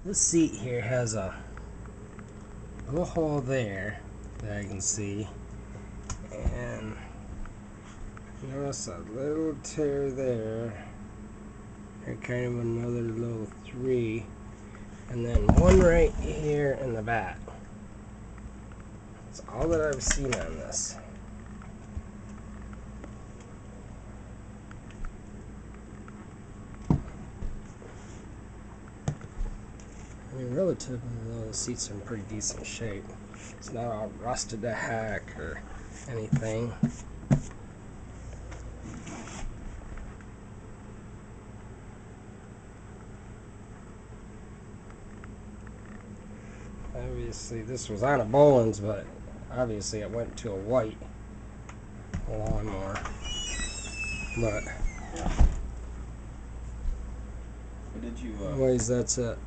This seat here has a little hole there that I can see, and notice a little tear there, and kind of another little 3, and then one right here in the back. That's all that I've seen on this. I mean, relatively though, the seats are in pretty decent shape. It's not all rusted to heck or anything. Obviously, this was on a Boland's, but obviously it went to a white lawnmower. But What did you? anyways, that's it.